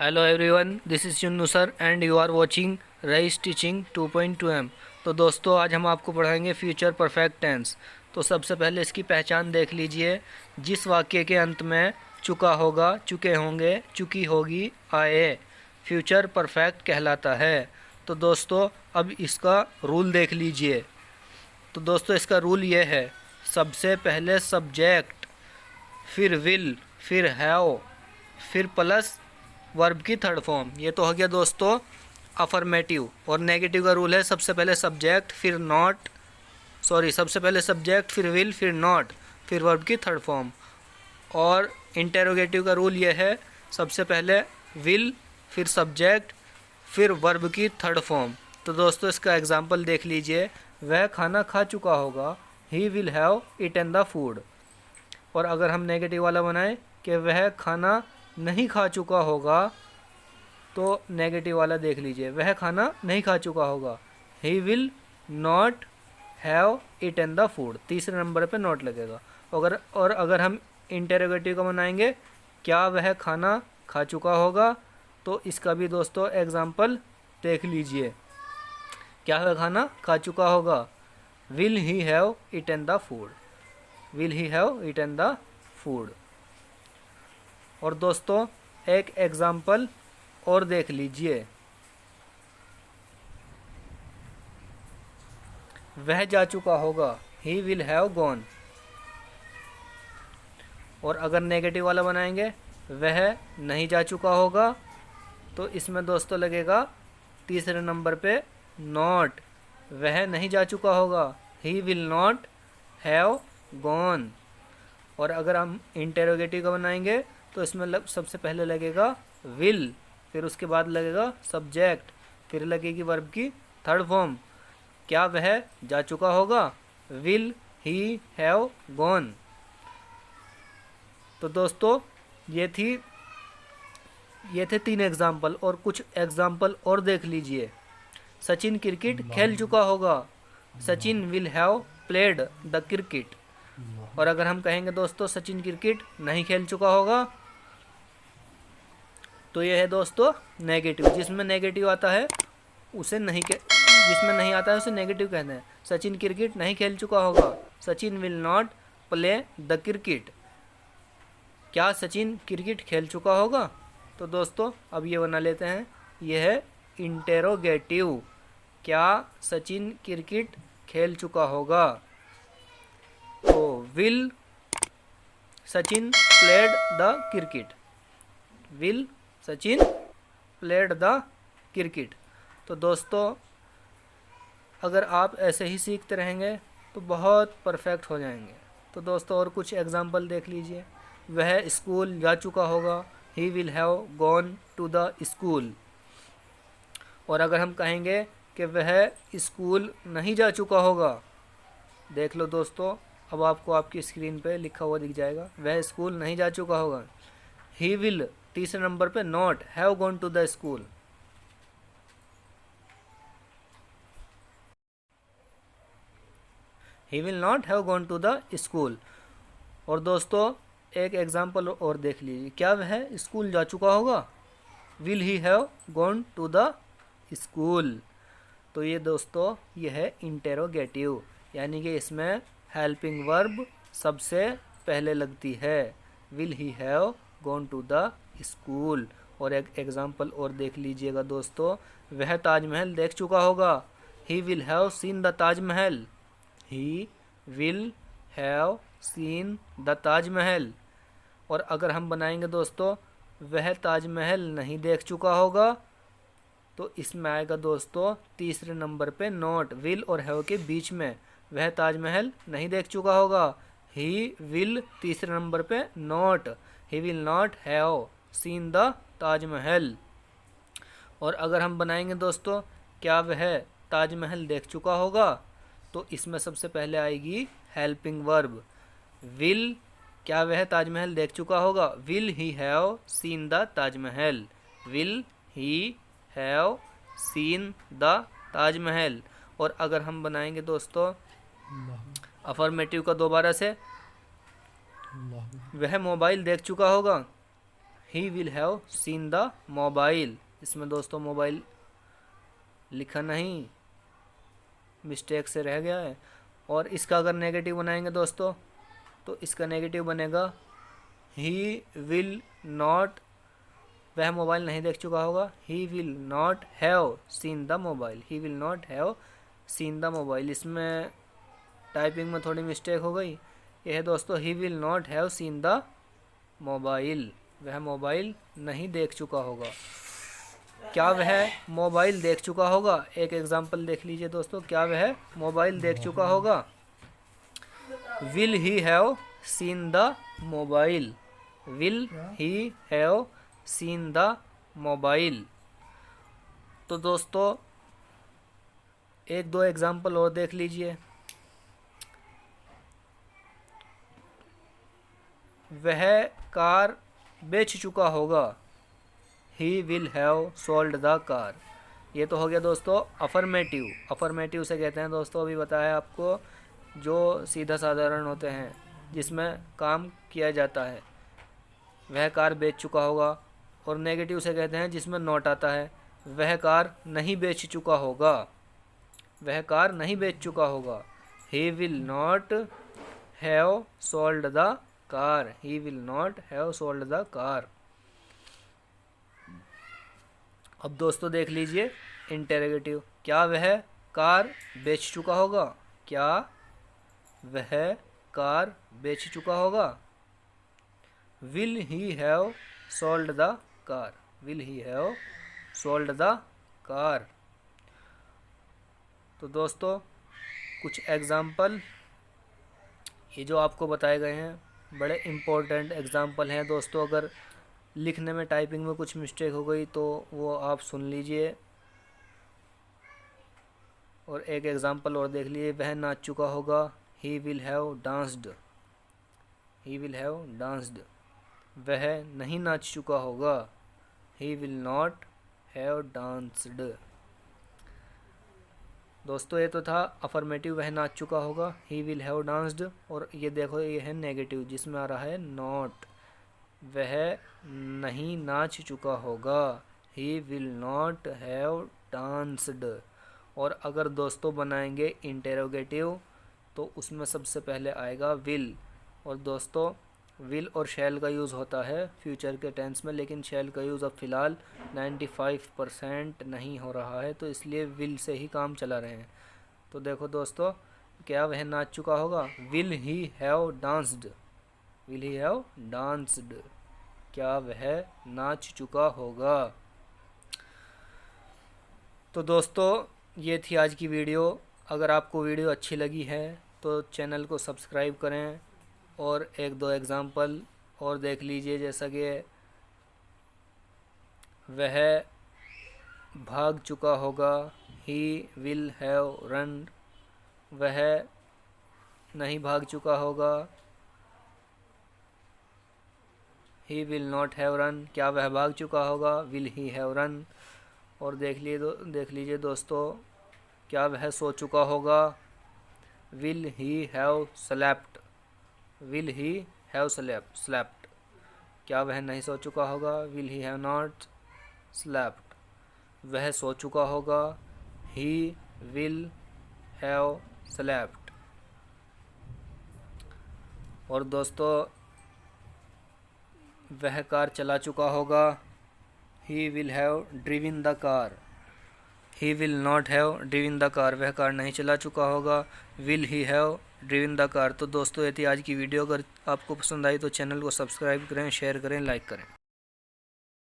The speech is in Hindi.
Hello everyone, this is Chunnu sir and you are watching Rise teaching 2.2M। तो दोस्तों, आज हम आपको पढ़ाएंगे फ्यूचर परफेक्ट टेंस। तो सबसे पहले इसकी पहचान देख लीजिए। जिस वाक्य के अंत में चुका होगा, चुके होंगे, चुकी होगी आए, फ्यूचर परफेक्ट कहलाता है। तो दोस्तों, अब इसका रूल देख लीजिए। तो दोस्तों, इसका रूल ये है, सबसे पहले सब्जेक्ट, फिर विल, फिर हैव, फिर प्लस वर्ब की थर्ड फॉर्म। ये तो हो गया दोस्तों अफर्मेटिव। और नेगेटिव का रूल है, सबसे पहले सब्जेक्ट, फिर नॉट, सबसे पहले सब्जेक्ट, फिर विल, फिर नॉट, फिर वर्ब की थर्ड फॉर्म। और इंटेरोगेटिव का रूल ये है, सबसे पहले विल, फिर सब्जेक्ट, फिर वर्ब की थर्ड फॉर्म। तो दोस्तों, इसका एग्जाम्पल देख लीजिए। वह खाना खा चुका होगा, he will have eaten the food. और अगर हम नेगेटिव वाला बनाएं कि वह खाना नहीं खा चुका होगा, तो नेगेटिव वाला देख लीजिए, वह खाना नहीं खा चुका होगा, he will not have eaten the food. तीसरे नंबर पे नॉट लगेगा। अगर हम इंटेरोगेटिव का बनाएंगे, क्या वह खाना खा चुका होगा, तो इसका भी दोस्तों एग्जाम्पल देख लीजिए। क्या वह खाना खा चुका होगा, will he have eaten the food, will he have eaten the food. और दोस्तों, एक एग्जाम्पल और देख लीजिए। वह जा चुका होगा, ही विल हैव गॉन। और अगर नेगेटिव वाला बनाएंगे, वह नहीं जा चुका होगा, तो इसमें दोस्तों लगेगा तीसरे नंबर पे नॉट। वह नहीं जा चुका होगा, he will not have gone. और अगर हम इंटेरोगेटिव का बनाएंगे, तो इसमें सबसे पहले लगेगा विल, फिर उसके बाद लगेगा सब्जेक्ट, फिर लगेगी वर्ब की थर्ड फॉर्म। क्या वह जा चुका होगा, विल ही हैव गॉन। तो दोस्तों, ये थे 3 एग्जाम्पल। और कुछ एग्जाम्पल और देख लीजिए। सचिन क्रिकेट खेल चुका होगा, Sachin will have played the cricket. और अगर हम कहेंगे दोस्तों सचिन क्रिकेट नहीं खेल चुका होगा, तो यह है दोस्तों नेगेटिव। जिसमें नेगेटिव आता है उसे जिसमें नहीं आता है उसे नेगेटिव कहते हैं। सचिन क्रिकेट नहीं खेल चुका होगा, Sachin will not play the cricket. क्या सचिन क्रिकेट खेल चुका होगा। तो दोस्तों, अब ये बना लेते हैं, यह है इंटेरोगेटिव। क्या सचिन क्रिकेट खेल चुका होगा। तो will Sachin played the cricket, will Sachin played the cricket. तो दोस्तों, अगर आप ऐसे ही सीखते रहेंगे तो बहुत परफेक्ट हो जाएंगे। तो दोस्तों, और कुछ एग्जाम्पल देख लीजिए। वह स्कूल जा चुका होगा, he will have gone to the school. और अगर हम कहेंगे कि वह स्कूल नहीं जा चुका होगा, देख लो दोस्तों, अब आपको आपकी स्क्रीन पे लिखा हुआ दिख जाएगा, वह स्कूल नहीं जा चुका होगा। ही विल, तीसरे नंबर पे not have gone to the school. He will not have gone to the school. और दोस्तों, एक एग्जाम्पल और देख लीजिए। क्या वह स्कूल जा चुका होगा, will he have gone to the school. तो ये दोस्तों, ये है इंटेरोगेटिव, यानी कि इसमें हेल्पिंग वर्ब सबसे पहले लगती है। Will he have gone to the school. और एक एग्जाम्पल और देख लीजिएगा दोस्तों। वह ताजमहल देख चुका होगा, he will have seen the Taj Mahal, he will have seen the Taj Mahal. और अगर हम बनाएंगे दोस्तों, वह ताजमहल नहीं देख चुका होगा, तो इसमें आएगा दोस्तों तीसरे नंबर पे नॉट, विल और हैव के बीच में। वह ताजमहल नहीं देख चुका होगा, ही विल, तीसरे नंबर पे not, he will not have seen the Taj Mahal. और अगर हम बनाएंगे दोस्तों, क्या वह ताजमहल देख चुका होगा, तो इसमें सबसे पहले आएगी हेल्पिंग वर्ब विल। क्या वह ताजमहल देख चुका होगा, will he have seen the Taj Mahal, will he have seen the Taj Mahal. और अगर हम बनाएंगे दोस्तों अफर्मेटिव का दोबारा से, वह मोबाइल देख चुका होगा, he will have seen the mobile. इसमें दोस्तों मोबाइल लिखा नहीं, मिस्टेक से रह गया है। और इसका अगर नेगेटिव बनाएंगे दोस्तों तो इसका नेगेटिव बनेगा ही विल नॉट, वह मोबाइल नहीं देख चुका होगा। He will not have seen the mobile, he will not have seen the mobile. इसमें टाइपिंग में थोड़ी मिस्टेक हो गई। यह है दोस्तों ही will not have seen the mobile, वह मोबाइल नहीं देख चुका होगा। क्या वह मोबाइल देख चुका होगा? एक एग्जांपल देख लीजिए दोस्तों, क्या वह मोबाइल देख चुका होगा? Will he have seen the mobile, will he have seen the mobile. तो दोस्तों एक दो एग्जांपल और देख लीजिए। वह कार बेच चुका होगा, he will have sold the car. ये तो हो गया दोस्तों अफर्मेटिव। अफर्मेटिव से कहते हैं दोस्तों, अभी बताया आपको, जो सीधा साधारण होते हैं जिसमें काम किया जाता है। वह कार बेच चुका होगा। और नेगेटिव से कहते हैं जिसमें नॉट आता है, वह कार नहीं बेच चुका होगा, वह कार नहीं बेच चुका होगा। He will not have sold the car, he will not have sold the car. अब दोस्तों देख लीजिए इंटेरोगेटिव। क्या वह कार बेच चुका होगा? क्या वह कार बेच चुका होगा? Will he have sold the car, will he have sold the car. तो दोस्तों कुछ एग्जाम्पल ये जो आपको बताए गए हैं बड़े इम्पोर्टेंट एग्जाम्पल हैं दोस्तों। अगर लिखने में टाइपिंग में कुछ मिस्टेक हो गई तो वो आप सुन लीजिए। और एक एग्जाम्पल और देख लीजिए, वह नाच चुका होगा, he will have danced, he will have danced. वह नहीं नाच चुका होगा, he will not have danced. दोस्तों ये तो था अफर्मेटिव, वह नाच चुका होगा, ही विल हैव डांस्ड। और ये देखो ये है नेगेटिव जिसमें आ रहा है नॉट, वह नहीं नाच चुका होगा, he will not have danced. और अगर दोस्तों बनाएंगे इंटेरोगेटिव तो उसमें सबसे पहले आएगा विल। और दोस्तों विल और शैल का यूज़ होता है फ्यूचर के टेंस में, लेकिन शैल का यूज़ अब फ़िलहाल 95% नहीं हो रहा है, तो इसलिए विल से ही काम चला रहे हैं। तो देखो दोस्तों, क्या वह नाच चुका होगा? Will he have danced, will he have danced. क्या वह नाच चुका होगा? तो दोस्तों ये थी आज की वीडियो। अगर आपको वीडियो अच्छी लगी है तो चैनल को सब्सक्राइब करें और एक दो एग्ज़ाम्पल और देख लीजिए, जैसा कि वह भाग चुका होगा, ही विल हैव रन। वह नहीं भाग चुका होगा, he will not have run. क्या वह भाग चुका होगा? Will he have run. और देख लीजिए दोस्तों, क्या वह सो चुका होगा? Will he have slept, will he have slept. क्या वह नहीं सो चुका होगा? Will he have not slept. वह सो चुका होगा, ही विल हैव स्लेप्ट। और दोस्तों वह कार चला चुका होगा, he will have driven the car, he will not have driven the car. वह कार नहीं चला चुका होगा, will he have driven the car. तो दोस्तों ये थी आज की वीडियो। अगर आपको पसंद आई तो चैनल को सब्सक्राइब करें, शेयर करें, लाइक करें।